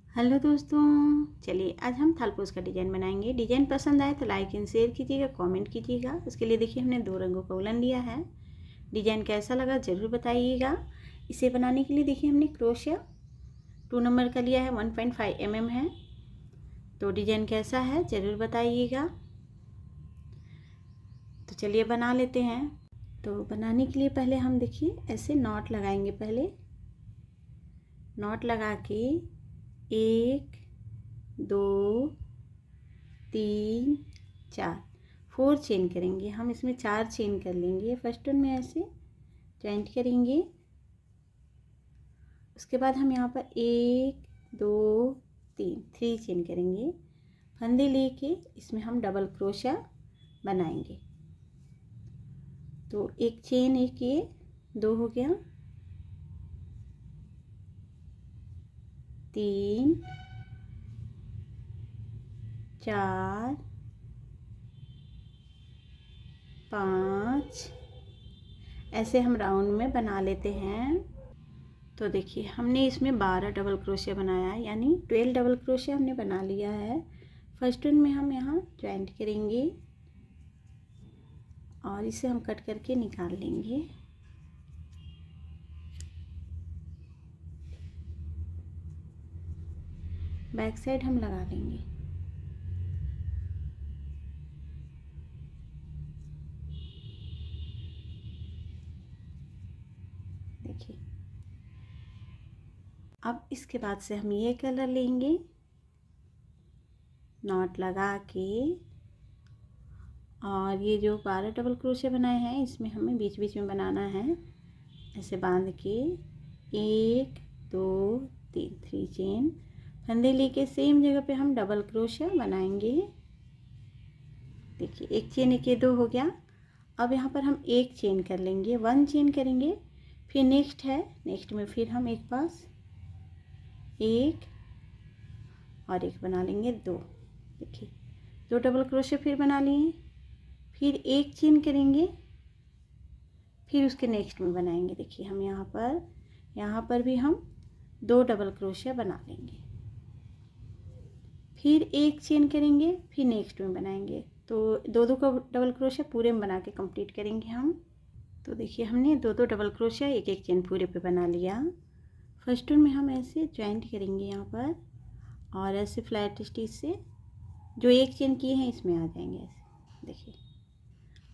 Hello दोस्तों, चलिए आज हम थालपोज का डिज़ाइन बनाएंगे। डिज़ाइन पसंद आए तो लाइक एंड शेयर कीजिएगा, कमेंट कीजिएगा। उसके लिए देखिए हमने 2 रंगों का उलन लिया है। डिज़ाइन कैसा लगा ज़रूर बताइएगा। इसे बनाने के लिए देखिए हमने क्रोशिया 2 नंबर का लिया है, 1.5 mm है। तो डिज़ाइन कैसा है ज़रूर बताइएगा। तो चलिए बना लेते हैं। तो बनाने के लिए पहले हम देखिए ऐसे नॉट लगाएंगे। पहले नॉट लगा के 1 2 3 4 4 चेन करेंगे। हम इसमें 4 चेन कर लेंगे। फर्स्ट वन में ऐसे जॉइंट करेंगे। उसके बाद हम यहाँ पर 1 2 3 चेन करेंगे। फंदे लेके इसमें हम डबल क्रोशिया बनाएंगे। तो एक चेन, एक ये 2 हो गया, 3 4 5 ऐसे हम राउंड में बना लेते हैं। तो देखिए हमने इसमें 12 डबल क्रोशिया बनाया है, यानी 12 डबल क्रोशिया हमने बना लिया है। फर्स्ट वन में हम यहाँ ज्वाइंट करेंगे और इसे हम कट करके निकाल लेंगे। बैक साइड हम लगा लेंगे। देखिए अब इसके बाद से हम ये कलर लेंगे, नॉट लगा के, और ये जो 12 डबल क्रोशिया बनाए हैं इसमें हमें बीच बीच में बनाना है। ऐसे बांध के 1 2 3 चेन, फंदे लेके सेम जगह पे हम डबल क्रोशिया बनाएंगे। देखिए एक चेन, एक ये 2 हो गया। अब यहाँ पर हम एक चेन कर लेंगे, 1 चेन करेंगे। फिर नेक्स्ट है, नेक्स्ट में फिर हम एक पास एक और एक बना लेंगे 2। देखिए 2 डबल क्रोशिया फिर बना लिए। फिर एक चेन करेंगे, फिर उसके नेक्स्ट में बनाएंगे। देखिए हम यहाँ पर भी हम 2 डबल क्रोशिया बना लेंगे। फिर एक चेन करेंगे, फिर नेक्स्ट में बनाएंगे। तो 2 का डबल क्रोशिया पूरे में बना के कंप्लीट करेंगे हम। तो देखिए हमने 2 डबल क्रोशिया एक चेन पूरे पे बना लिया। फर्स्ट वन में हम ऐसे ज्वाइंट करेंगे यहाँ पर, और ऐसे फ्लैट स्टिच से जो एक चेन किए हैं इसमें आ जाएंगे ऐसे। देखिए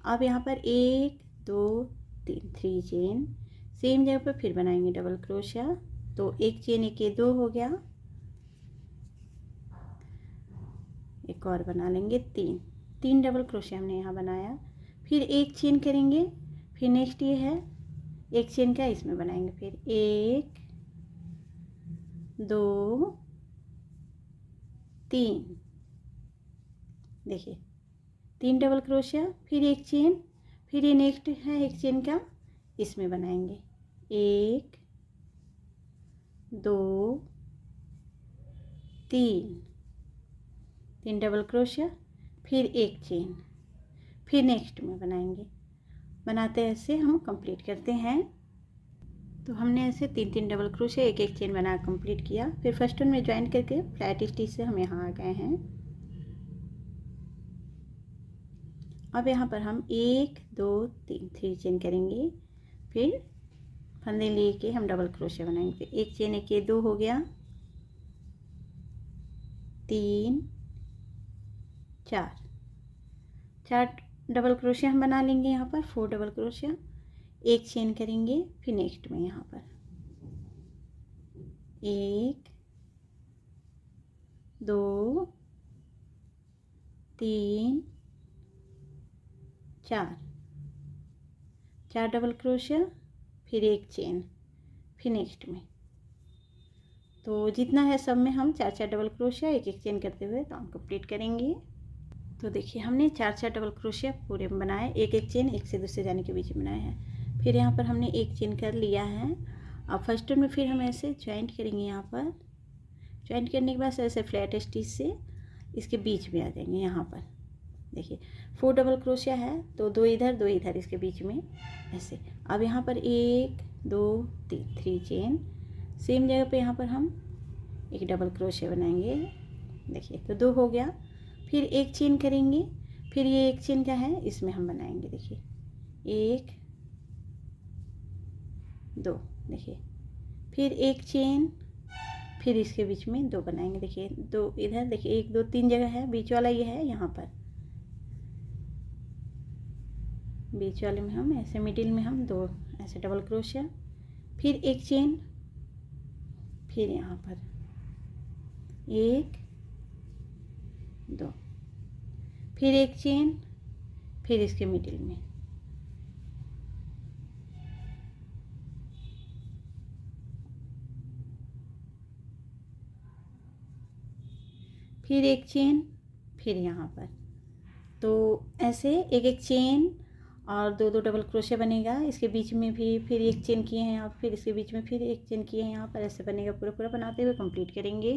अब यहाँ पर 1 2 3 चेन, सेम जगह पर फिर बनाएंगे डबल क्रोशिया। तो एक चेन, एक ये 2 हो गया, एक और बना लेंगे 3 डबल क्रोशिया हमने यहाँ बनाया। फिर एक चेन करेंगे, फिर नेक्स्ट ये है एक चेन का इसमें बनाएंगे। फिर 1 2 3, देखिए 3 डबल क्रोशिया, फिर एक चेन, फिर ये नेक्स्ट है एक चेन का इसमें बनाएंगे। 1 2 3 डबल क्रोशिया, फिर एक चेन, फिर नेक्स्ट में बनाएंगे। बनाते ऐसे हम कंप्लीट करते हैं। तो हमने ऐसे 3 डबल क्रोशिया एक चेन बना कंप्लीट किया। फिर फर्स्ट वन में ज्वाइन करके फ्लैट स्टिच से हम यहाँ आ गए हैं। अब यहाँ पर हम 1 2 3 चेन करेंगे। फिर फंदे लेके हम डबल क्रोशिया बनाएंगे। फिर एक चेन, एक ये 2 हो गया, 3 4 डबल क्रोशिया हम बना लेंगे। यहाँ पर 4 डबल क्रोशिया, एक चेन करेंगे। फिर नेक्स्ट में यहाँ पर 1 2 3 4 डबल क्रोशिया, फिर एक चेन, फिर नेक्स्ट में। तो जितना है सब में हम 4 डबल क्रोशिया एक चेन करते हुए काम कंप्लीट करेंगे। तो देखिए हमने 4 डबल क्रोशिया पूरे में बनाए, एक चेन एक से दूसरे जाने के बीच में बनाए हैं। फिर यहाँ पर हमने एक चेन कर लिया है। अब फर्स्ट में फिर हम ऐसे ज्वाइंट करेंगे। यहाँ पर ज्वाइंट करने के बाद ऐसे फ्लैट स्टिच से इसके बीच में आ जाएंगे। यहाँ पर देखिए 4 डबल क्रोशिया है, तो 2 इधर 2 इधर इसके बीच में ऐसे। अब यहाँ पर 1 2 3 चेन, सेम जगह पे यहाँ पर हम एक डबल क्रोशे बनाएंगे। देखिए तो 2 हो गया। फिर एक चेन करेंगे, फिर ये एक चेन क्या है इसमें हम बनाएंगे। देखिए 1 2, देखिए फिर एक चेन, फिर इसके बीच में 2 बनाएंगे। देखिए 2 इधर, देखिए 1 2 3 जगह है, बीच वाला ये है, यहाँ पर बीच वाले में हम ऐसे मिडिल में हम 2 ऐसे डबल क्रोशिया, फिर एक चेन, फिर यहाँ पर 1 2, फिर एक चेन, फिर इसके मिडिल में फिर एक चेन, फिर यहाँ पर। तो ऐसे एक एक चेन और 2 2 डबल क्रोशे बनेगा। इसके बीच में भी फिर एक चेन किए हैं यहाँ, फिर इसके बीच में फिर एक चेन किए हैं यहाँ पर, ऐसे बनेगा। पूरा पूरा बनाते हुए कंप्लीट करेंगे।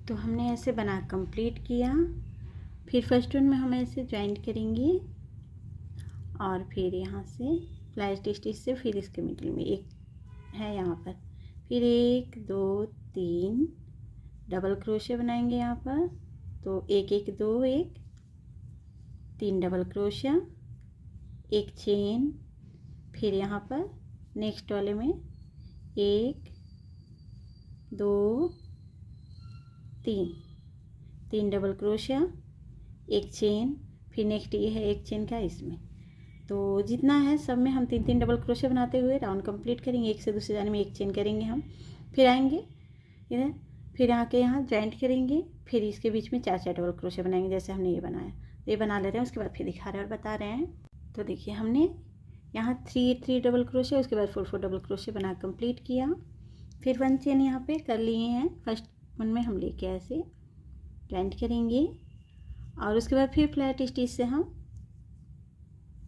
तो हमने ऐसे बना कंप्लीट किया। फिर फर्स्ट वन में हम ऐसे ज्वाइंट करेंगे और फिर यहाँ से फ्लैट स्टिच से फिर इसके मिडिल में एक है यहाँ पर, फिर 1 2 3 डबल क्रोशे बनाएंगे यहाँ पर। तो 1 1 2 1 3 डबल क्रोशिया, एक चेन, फिर यहाँ पर नेक्स्ट वाले में 1 2 3 डबल क्रोशिया, एक चेन, फिर नेक्स्ट ये है एक चेन का इसमें। तो जितना है सब में हम 3 3 डबल क्रोशे बनाते हुए राउंड कंप्लीट करेंगे। एक से दूसरे जाने में एक चेन करेंगे हम, फिर आएंगे इधर, फिर आके यहाँ ज्वाइंट करेंगे, फिर इसके बीच में 4 4 डबल क्रोशे बनाएंगे जैसे हमने ये बनाया। तो ये बना ले रहे हैं, उसके बाद फिर दिखा रहे हैं और बता रहे हैं। तो देखिए हमने यहाँ 3 3 डबल क्रोशे, उसके बाद 4 4 डबल क्रोशे बना कंप्लीट किया। फिर 1 चेन यहाँ पे कर लिए हैं। फर्स्ट वन में हम लेके ऐसे ज्वाइंट करेंगे और उसके बाद फिर फ्लैट स्टिच से हम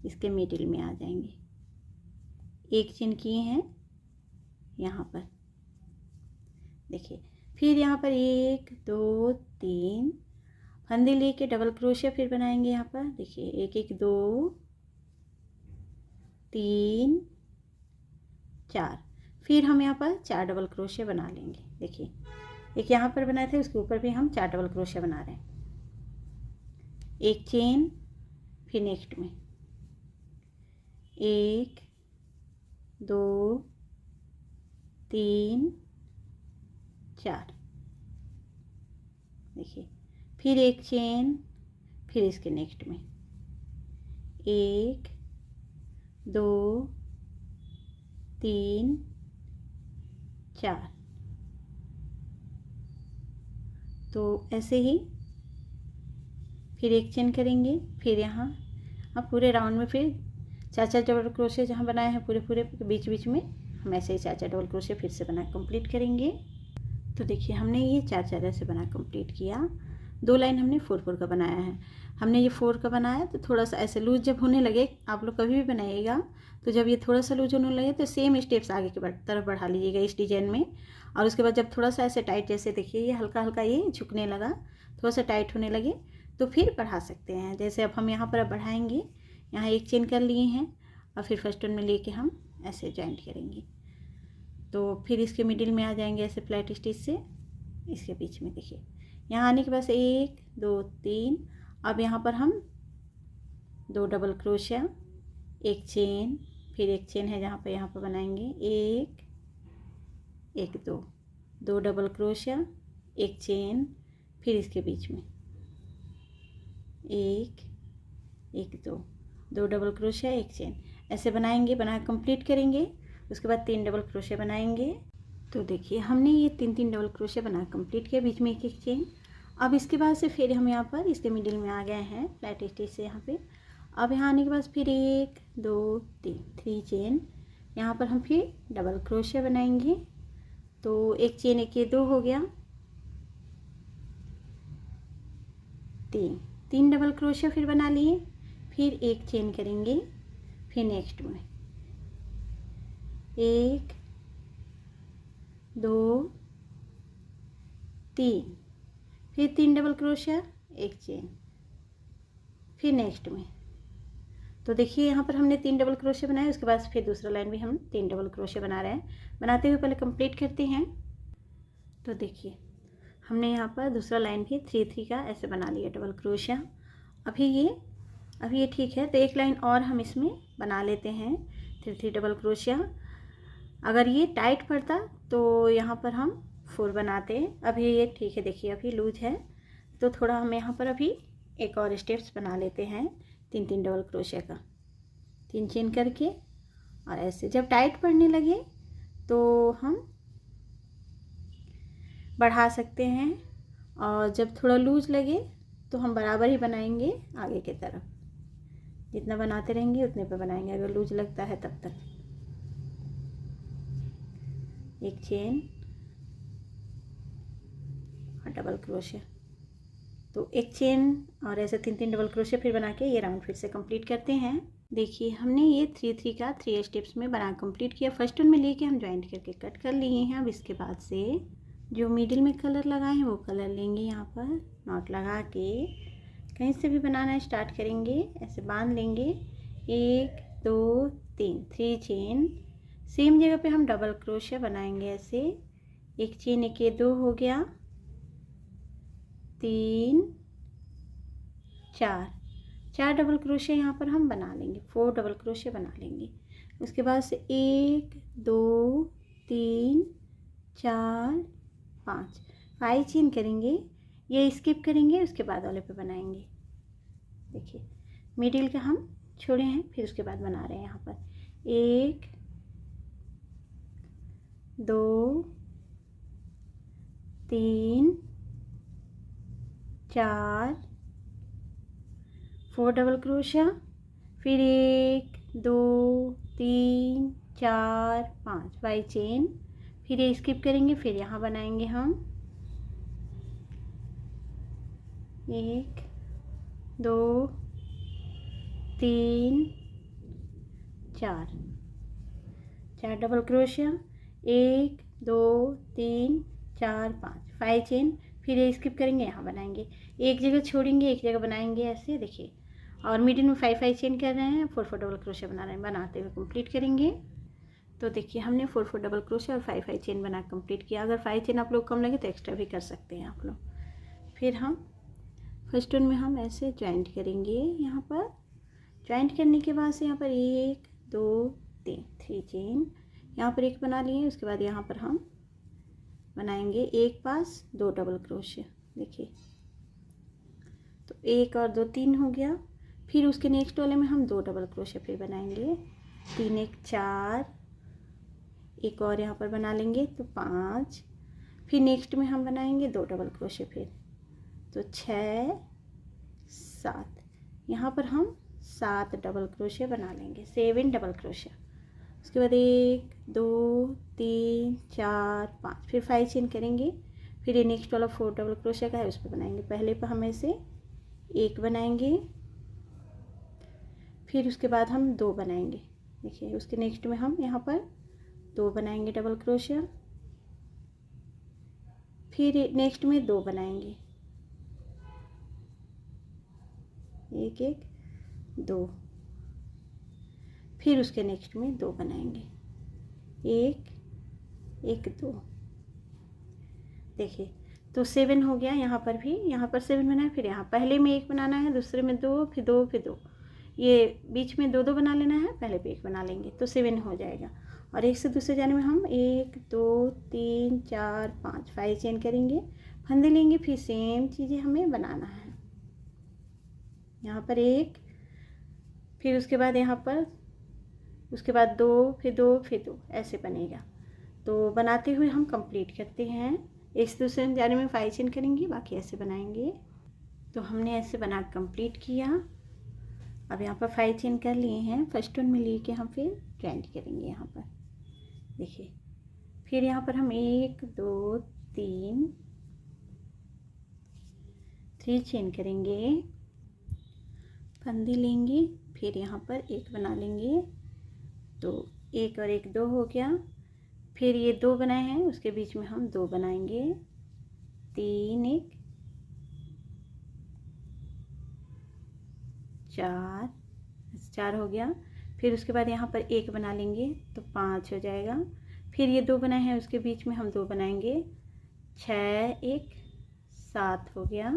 इसके मिडिल में आ जाएंगे। एक चेन किए हैं यहाँ पर, देखिए फिर यहाँ पर 1 2 3 फंदे लेके डबल क्रोशिया फिर बनाएंगे यहाँ पर। देखिए 1 1 2 3 4, फिर हम यहाँ पर 4 डबल क्रोशिया बना लेंगे। देखिए एक यहाँ पर बनाए थे, उसके ऊपर भी हम 4 डबल क्रोशिया बना रहे हैं। एक चेन, फिर नेक्स्ट में 1 2 3 4, देखिए फिर एक चेन, फिर इसके नेक्स्ट में 1 2 3 4। तो ऐसे ही फिर एक चेन करेंगे, फिर यहाँ अब पूरे राउंड में फिर 4 4 डबल क्रोशे जहाँ बनाए हैं पूरे पूरे बीच बीच में हम ऐसे ही 4 4 डबल क्रोशे फिर से बना कंप्लीट करेंगे। तो देखिए हमने ये 4 4 ऐसे बना कंप्लीट किया। 2 लाइन हमने 4 4 का बनाया है। हमने ये 4 का बनाया तो थोड़ा सा ऐसे लूज जब होने लगे, आप लोग कभी भी बनाइएगा तो जब ये थोड़ा सा लूज होने लगे तो सेम स्टेप्स आगे की तरफ बढ़ा लीजिएगा इस डिजाइन में। और उसके बाद जब थोड़ा सा ऐसे टाइट, जैसे देखिए ये हल्का हल्का ये झुकने लगा, थोड़ा सा टाइट होने लगे तो फिर बढ़ा सकते हैं। जैसे अब हम यहाँ पर अब बढ़ाएंगे, यहाँ एक चेन कर लिए हैं और फिर फर्स्ट वन में लेके हम ऐसे जॉइंट करेंगे। तो फिर इसके मिडिल में आ जाएंगे ऐसे फ्लैट स्टिच से इसके बीच में। देखिए यहाँ आने के बाद 1 2 3, अब यहाँ पर हम 2 डबल क्रोशिया, एक चेन, फिर एक चेन है जहाँ पे यहाँ पर बनाएंगे 1 1 2 2 डबल क्रोशिया, एक चेन, फिर इसके बीच में 1 1 2 2 डबल क्रोशिया, एक चेन, ऐसे बनाएंगे। बना कंप्लीट करेंगे, उसके बाद 3 डबल क्रोशिया बनाएंगे। तो देखिए हमने ये 3 3 डबल क्रोशिया बना कंप्लीट किया, बीच में एक एक चेन। अब इसके बाद से फिर हम यहाँ पर इसके मिडिल में आ गए हैं फ्लैट स्टिच से यहाँ पे। अब यहाँ आने के बाद फिर 1 2 3 चेन, यहाँ पर हम फिर डबल क्रोशिया बनाएंगे। तो एक चेन, एक ये 2 हो गया, 3 डबल क्रोशिया फिर बना लिए, फिर एक चेन करेंगे, फिर नेक्स्ट में 1 2 3, फिर 3 डबल क्रोशिया, एक चेन, फिर नेक्स्ट में। तो देखिए यहाँ पर हमने 3 डबल क्रोशिया बनाए, उसके बाद फिर दूसरा लाइन भी हम 3 डबल क्रोशिया बना रहे हैं। बनाते हुए पहले कंप्लीट करते हैं। तो देखिए हमने यहाँ पर दूसरा लाइन भी 3-3 का ऐसे बना लिया डबल क्रोशिया। अभी ये ठीक है, तो एक लाइन और हम इसमें बना लेते हैं 3-3 डबल क्रोशिया। अगर ये टाइट पड़ता तो यहाँ पर हम 4 बनाते। अभी ये ठीक है, देखिए अभी लूज है, तो थोड़ा हम यहाँ पर अभी एक और स्टेप्स बना लेते हैं 3-3 डबल क्रोशिया का, 3 चेन करके। और ऐसे जब टाइट पड़ने लगे तो हम बढ़ा सकते हैं, और जब थोड़ा लूज लगे तो हम बराबर ही बनाएंगे आगे की तरफ। जितना बनाते रहेंगे उतने पे बनाएंगे, अगर लूज लगता है तब तक। एक चेन और डबल क्रोशिया, तो एक चेन और ऐसे 3-3 डबल क्रोशिया फिर बना के ये राउंड फिर से कंप्लीट करते हैं। देखिए हमने ये 3-3 का 3 स्टेप्स में बना कंप्लीट किया। फर्स्ट वन में लेके हम ज्वाइंट करके कट कर लिए हैं। अब इसके बाद से जो मिडिल में कलर लगाए हैं वो कलर लेंगे, यहाँ पर नॉट लगा के कहीं से भी बनाना स्टार्ट करेंगे, ऐसे बांध लेंगे। 1 2 3 3 चेन, सेम जगह पे हम डबल क्रोशिया बनाएंगे ऐसे। एक चेन, एक ये 2 हो गया, 3 4 डबल क्रोशिया यहाँ पर हम बना लेंगे, 4 डबल क्रोशिया बना लेंगे। उसके बाद से 1 2 3 4 5 चेन करेंगे, ये स्किप करेंगे, उसके बाद वाले पे बनाएंगे। देखिए मिडिल का हम छोड़े हैं, फिर उसके बाद बना रहे हैं यहाँ पर 1 2 3 4 4 डबल क्रोशिया, फिर 1 2 3 4 5 चेन, फिर ये स्किप करेंगे, फिर यहाँ बनाएंगे हम 1 2 3 4 डबल क्रोशिया, 1 2 3 4 5 चेन, फिर ये स्किप करेंगे, यहाँ बनाएंगे। एक जगह छोड़ेंगे, एक जगह बनाएंगे ऐसे। देखिए, और मिडिल में 5 चेन कर रहे हैं, 4 डबल क्रोशिया बना रहे हैं। बनाते हुए कंप्लीट करेंगे। तो देखिए हमने 4 डबल क्रोशिया और 5 चेन बना कंप्लीट किया। अगर 5 चेन आप लोग कम लगे तो एक्स्ट्रा भी कर सकते हैं आप लोग। फिर हम फर्स्ट वन में हम ऐसे ज्वाइंट करेंगे। यहाँ पर ज्वाइंट करने के बाद से यहाँ पर 1 2 3 चेन, यहाँ पर एक बना लिए। उसके बाद यहाँ पर हम बनाएंगे एक पास 2 डबल क्रोशिया। देखिए, तो 1 और 2 3 हो गया। फिर उसके नेक्स्ट वाले में हम 2 डबल क्रोशिया फिर बनाएंगे, 3 1 4, एक और यहाँ पर बना लेंगे तो 5। फिर नेक्स्ट में हम बनाएंगे 2 डबल क्रोशिया फिर, तो 6 7, यहाँ पर हम 7 डबल क्रोशिया बना लेंगे, 7 डबल क्रोशिया। उसके बाद 1 2 3 4 5, फिर 5 चेन करेंगे। फिर ये नेक्स्ट वाला 4 डबल क्रोशिया का है, उस पर बनाएंगे। पहले पर हम ऐसे 1 बनाएंगे, फिर उसके बाद हम 2 बनाएंगे। देखिए, उसके नेक्स्ट में हम यहाँ पर 2 बनाएंगे डबल क्रोशिया, फिर नेक्स्ट में 2 बनाएंगे, 1 1 2, फिर उसके नेक्स्ट में 2 बनाएंगे, 1 1 2। देखिए, तो 7 हो गया। यहाँ पर भी, यहाँ पर 7 बनाए, फिर यहाँ पहले में 1 बनाना है, दूसरे में 2, फिर 2 फिर 2, ये बीच में 2 2 बना लेना है, पहले पे 1 बना लेंगे तो 7 हो जाएगा। और एक से दूसरे जाने में हम 1 2 3 4 5 चेन करेंगे, फंदे लेंगे, फिर सेम चीज़ें हमें बनाना है। यहाँ पर 1, फिर उसके बाद यहाँ पर, उसके बाद 2 फिर 2 फिर 2, ऐसे बनेगा। तो बनाते हुए हम कंप्लीट करते हैं। एक से दूसरे जाने में 5 चेन करेंगे, बाकी ऐसे बनाएंगे। तो हमने ऐसे बना कंप्लीट किया। अब यहाँ पर 5 चेन कर लिए हैं, फर्स्ट वन में लेके हम फिर ज्वाइंट करेंगे यहाँ पर। देखिए, फिर यहाँ पर हम 1 2 3 चेन करेंगे, फंदी लेंगे, फिर यहाँ पर 1 बना लेंगे, तो 1 और 1 2 हो गया। फिर ये 2 बनाए हैं, उसके बीच में हम 2 बनाएंगे, 3 1 4 हो गया। फिर उसके बाद यहाँ पर 1 बना लेंगे तो 5 हो जाएगा। फिर ये 2 बनाए हैं, उसके बीच में हम 2 बनाएंगे, 6 एक 7 हो गया।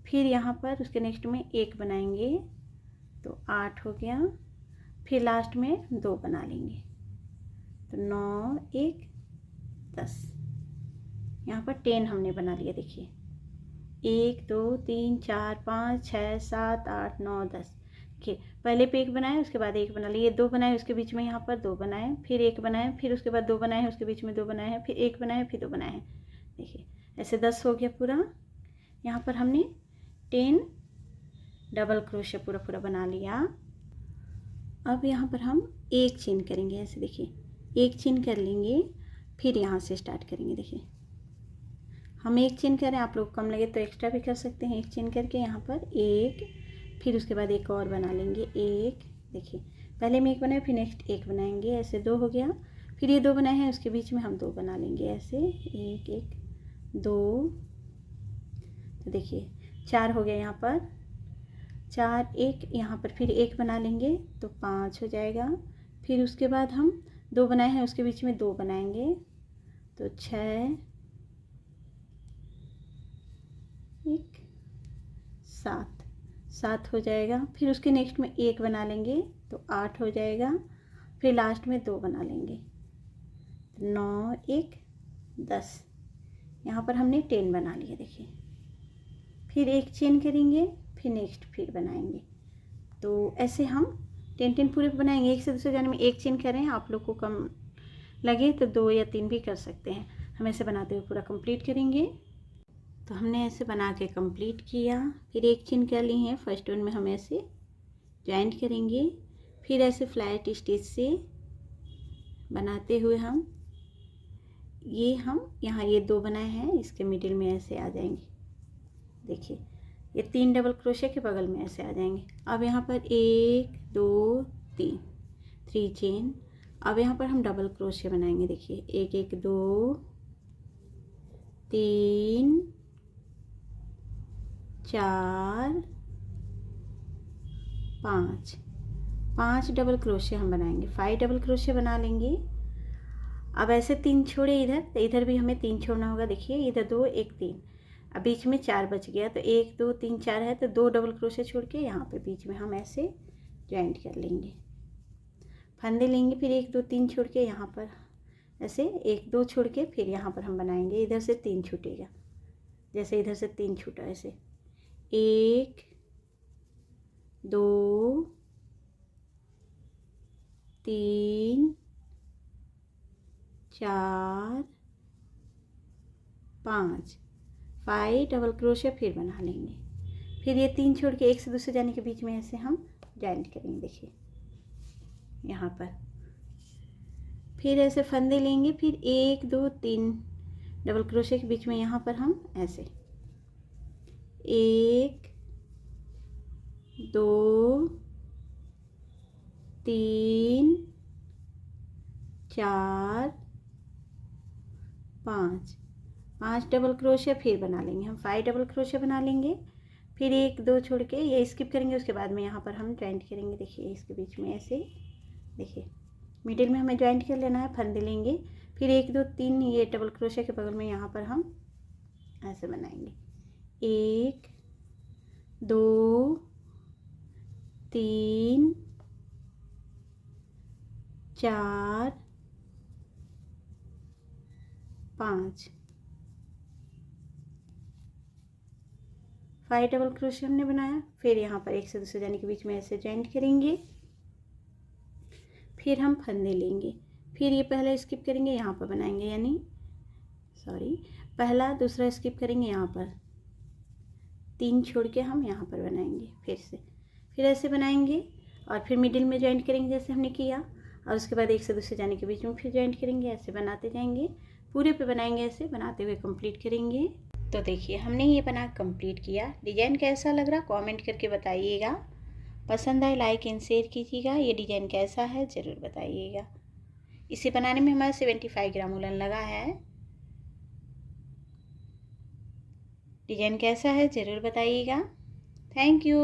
फिर यहाँ पर उसके नेक्स्ट में 1 बनाएंगे तो 8 हो गया। फिर लास्ट में 2 बना लेंगे तो 9 एक 10। यहाँ पर 10 हमने बना लिया। देखिए 1 2 3 4 5 6 7 8 9 10। देखिए पहले पे 1 बनाए, उसके बाद 1 बना लिए, 2 बनाए, उसके बीच में यहाँ पर 2 बनाए, फिर 1 बनाए, फिर उसके बाद 2 बनाए हैं, उसके बीच में 2 बनाए हैं, फिर 1 बनाए, फिर 2 बनाए हैं। देखिए ऐसे 10 हो गया पूरा। यहाँ पर हमने 10 डबल क्रोशे पूरा बना लिया। अब यहाँ पर हम एक चेन करेंगे। ऐसे देखिए एक चेन कर लेंगे, फिर यहाँ से स्टार्ट करेंगे। देखिए हम एक चेन करें, आप लोग कम लगे तो एक्स्ट्रा भी कर सकते हैं। एक चेन करके यहाँ पर एक, फिर उसके बाद एक और बना लेंगे एक। देखिए पहले में 1 बनाए, फिर नेक्स्ट 1 बनाएंगे, ऐसे 2 हो गया। फिर ये 2 बनाए हैं, उसके बीच में हम 2 बना लेंगे, ऐसे 1 1 2। तो देखिए 4 हो गया। यहाँ पर 4 1, यहाँ पर फिर 1 बना लेंगे तो 5 हो जाएगा। फिर उसके बाद हम 2 बनाए हैं, उसके बीच में 2 बनाएंगे तो 6 1 7 हो जाएगा। फिर उसके नेक्स्ट में 1 बना लेंगे तो 8 हो जाएगा। फिर लास्ट में 2 बना लेंगे तो 9 1 10। यहाँ पर हमने 10 बना लिया। देखिए फिर एक चेन करेंगे, फिर नेक्स्ट फिर बनाएंगे। तो ऐसे हम 10 पूरे बनाएंगे। एक से दूसरे जाने में एक चेन करें, आप लोग को कम लगे तो 2 या 3 भी कर सकते हैं। हम ऐसे बनाते हुए पूरा कंप्लीट करेंगे। तो हमने ऐसे बना के कंप्लीट किया। फिर एक चेन कर ली है, फर्स्ट वन में हम ऐसे जॉइंट करेंगे। फिर ऐसे फ्लैट स्टिच से बनाते हुए हम यहाँ ये 2 बनाए हैं, इसके मिडिल में ऐसे आ जाएंगे। देखिए ये 3 डबल क्रोशे के बगल में ऐसे आ जाएंगे। अब यहाँ पर 1 2 3 चेन। अब यहाँ पर हम डबल क्रोशे बनाएंगे। देखिए 1 1 2 3 4 5 डबल क्रोशे हम बनाएंगे। 5 डबल क्रोशे बना लेंगे। अब ऐसे 3 छोड़े इधर, तो इधर भी हमें 3 छोड़ना होगा। देखिए इधर 2 1 3, अब बीच में 4 बच गया तो 1 2 3 4 है, तो 2 डबल क्रोशे छोड़ के यहाँ पे बीच में हम ऐसे जॉइंट कर लेंगे, फंदे लेंगे। फिर 1 2 3 छोड़ के यहाँ पर ऐसे 1 2 छोड़ के फिर यहाँ पर हम बनाएंगे। इधर से 3 छूटेगा, जैसे इधर से 3 छूटा, ऐसे 1 2 3 4 5 डबल क्रोशे फिर बना लेंगे। फिर ये 3 छोड़ के एक से दूसरे जाने के बीच में ऐसे हम जॉइंट करेंगे। देखिए यहाँ पर फिर ऐसे फंदे लेंगे। फिर 1 2 3 डबल क्रोशे के बीच में यहाँ पर हम ऐसे 1 2 3 4 5 डबल क्रोशे फिर बना लेंगे। हम 5 डबल क्रोशे बना लेंगे। फिर 1 2 छोड़ के ये स्किप करेंगे, उसके बाद में यहाँ पर हम जॉइंट करेंगे। देखिए इसके बीच में ऐसे, देखिए मिडिल में हमें जॉइंट कर लेना है, फंदे लेंगे। फिर 1 2 3 ये डबल क्रोशे के बगल में यहाँ पर हम ऐसे बनाएंगे। 1 2 3 4 5 डबल क्रोशे हमने बनाया। फिर यहाँ पर एक से दूसरे जाने के बीच में ऐसे जॉइंट करेंगे। फिर हम फंदे लेंगे। फिर ये पहला स्किप करेंगे, यहाँ पर बनाएंगे, यानी पहला दूसरा स्किप करेंगे, यहाँ पर 3 छोड़ के हम यहाँ पर बनाएंगे। फिर ऐसे बनाएंगे और फिर मिडिल में जॉइंट करेंगे जैसे हमने किया, और उसके बाद एक से दूसरे जाने के बीच में फिर जॉइंट करेंगे। ऐसे बनाते जाएंगे, पूरे पे बनाएंगे, ऐसे बनाते हुए कंप्लीट करेंगे। तो देखिए हमने ये बना कंप्लीट किया। डिज़ाइन कैसा लग रहा कमेंट करके बताइएगा। पसंद आए लाइक एंड शेयर कीजिएगा। ये डिज़ाइन कैसा है ज़रूर बताइएगा। इसे बनाने में हमारा 75 ग्राम उलन लगा है। डिज़ाइन कैसा है ज़रूर बताइएगा। Thank you.